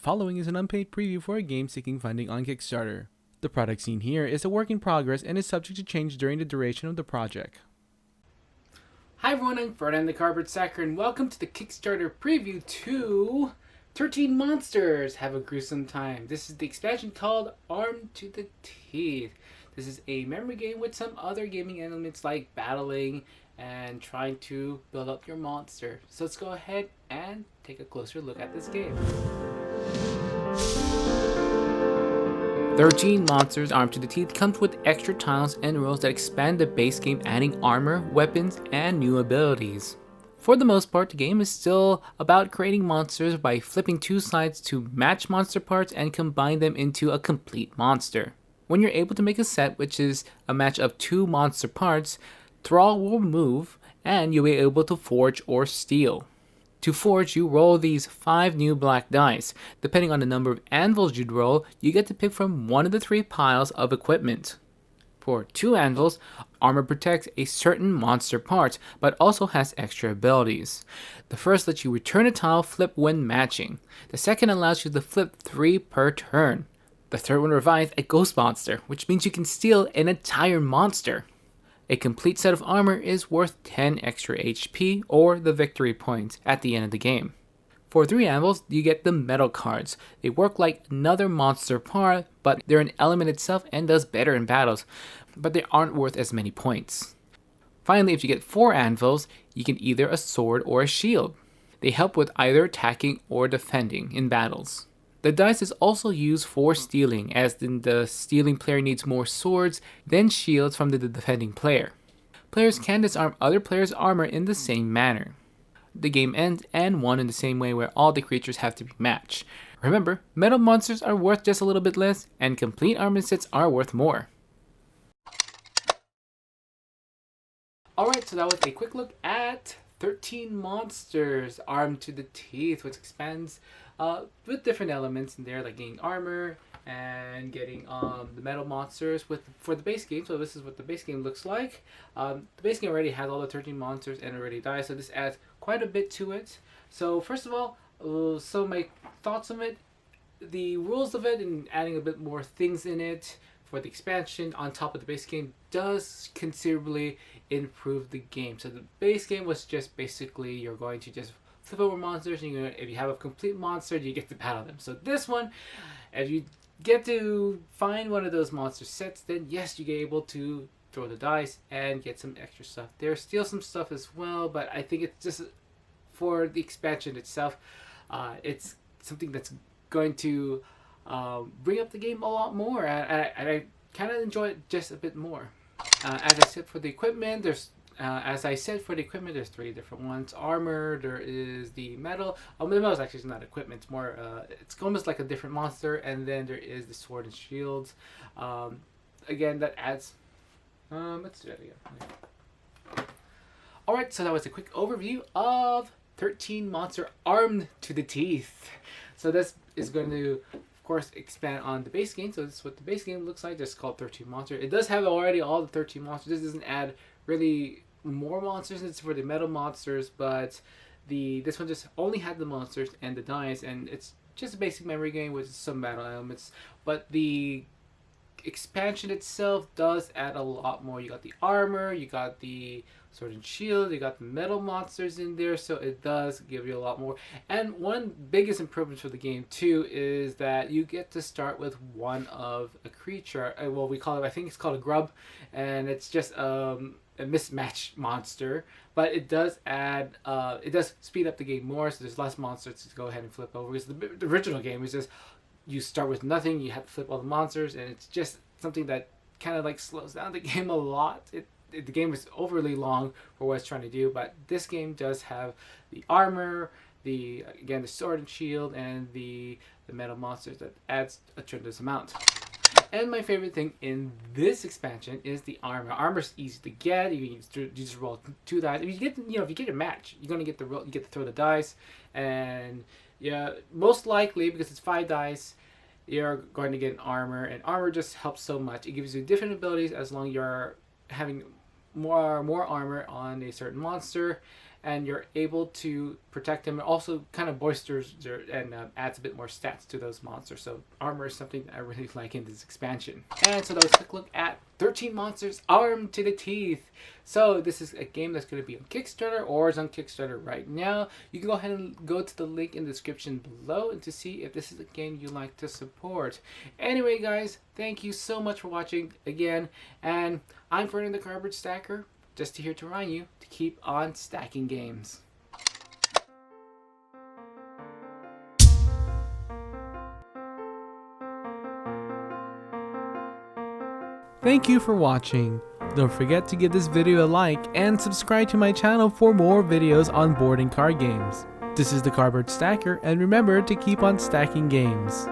following is an unpaid preview for a game seeking funding on Kickstarter. The product seen here is a work in progress and is subject to change during the duration of the project. Hi everyone, I'm Ferdinand the Cardboard Stacker, and welcome to the Kickstarter preview to 13 Monsters Have a Gruesome Time. This is the expansion called Armed to the Teeth. This is a memory game with some other gaming elements like battling and trying to build up your monster. So let's go ahead and take a closer look at this game. 13 Monsters Armed to the Teeth comes with extra tiles and rules that expand the base game, adding armor, weapons, and new abilities. For the most part, the game is still about creating monsters by flipping two sides to match monster parts and combine them into a complete monster. When you're able to make a set, which is a match of two monster parts, Thrall will move and you'll be able to forge or steal. To forge, you roll these 5 new black dice. Depending on the number of anvils you'd roll, you get to pick from one of the 3 piles of equipment. For 2 anvils, armor protects a certain monster part, but also has extra abilities. The first lets you return a tile flip when matching. The second allows you to flip 3 per turn. The third one revives a ghost monster, which means you can steal an entire monster. A complete set of armor is worth 10 extra HP or the victory points at the end of the game. For 3 anvils, you get the metal cards. They work like another monster part, but they're an element itself and does better in battles, but they aren't worth as many points. Finally, if you get 4 anvils, you get either a sword or a shield. They help with either attacking or defending in battles. The dice is also used for stealing, as the stealing player needs more swords than shields from the defending player. Players can disarm other players' armor in the same manner. The game ends and won in the same way, where all the creatures have to be matched. Remember, metal monsters are worth just a little bit less, and complete armor sets are worth more. Alright, so that was a quick look at 13 Monsters Armed to the Teeth, which expands with different elements in there, like getting armor and getting the metal monsters for the base game. So this is what the base game looks like. The base game already has all the 13 monsters and already died, so this adds quite a bit to it. So first of all, so my thoughts on it, the rules of it and adding a bit more things in it for the expansion on top of the base game does considerably improve the game. So the base game was just basically you're going to just flip over monsters, and if you have a complete monster, you get to battle them. So this one, if you get to find one of those monster sets, then yes, you get able to throw the dice and get some extra stuff. There's still some stuff as well, but I think it's just for the expansion itself, it's something that's going to bring up the game a lot more, and I kind of enjoy it just a bit more. As I said, for the equipment, there's 3 different ones. Armor, there is the metal. The metal is actually not equipment. It's more, it's almost like a different monster. And then there is the sword and shields. Again, that adds. Let's do that again. Alright, so that was a quick overview of 13 Monster Armed to the Teeth. So this is going to, of course, expand on the base game. So this is what the base game looks like. Just called 13 Monsters. It does have already all the 13 monsters. This doesn't add really more monsters. It's for the metal monsters, but this one just only had the monsters and the dice, and it's just a basic memory game with some battle elements. But the expansion itself does add a lot more. You got the armor, you got the sword and shield, you got the metal monsters in there, so it does give you a lot more. And one biggest improvement for the game too is that you get to start with one of a creature. Well, we call it, I think it's called a grub, and it's just a mismatched monster, but it does add, it does speed up the game more, so there's less monsters to go ahead and flip over. Because the original game is just you start with nothing, you have to flip all the monsters, and it's just something that kind of like slows down the game a lot. The game is overly long for what it's trying to do, but this game does have the armor, the sword and shield, and the metal monsters that adds a tremendous amount. And my favorite thing in this expansion is the armor. Armor's easy to get. You just roll 2 dice. If you get a match, you're gonna get you get to throw the dice, and yeah, most likely because it's 5 dice, you're going to get an armor, and armor just helps so much. It gives you different abilities as long as you're having more armor on a certain monster, and you're able to protect them. It also kind of bolsters and adds a bit more stats to those monsters. So armor is something that I really like in this expansion. And so that was a quick look at 13 Monsters Armed to the Teeth. So this is a game that's going to be on Kickstarter, or is on Kickstarter right now. You can go ahead and go to the link in the description below to see if this is a game you like to support. Anyway guys, thank you so much for watching again, and I'm Ferdinand the Cardboard Stacker, just here to remind you to keep on stacking games. Thank you for watching. Don't forget to give this video a like and subscribe to my channel for more videos on board and card games. This is the Cardboard Stacker, and remember to keep on stacking games.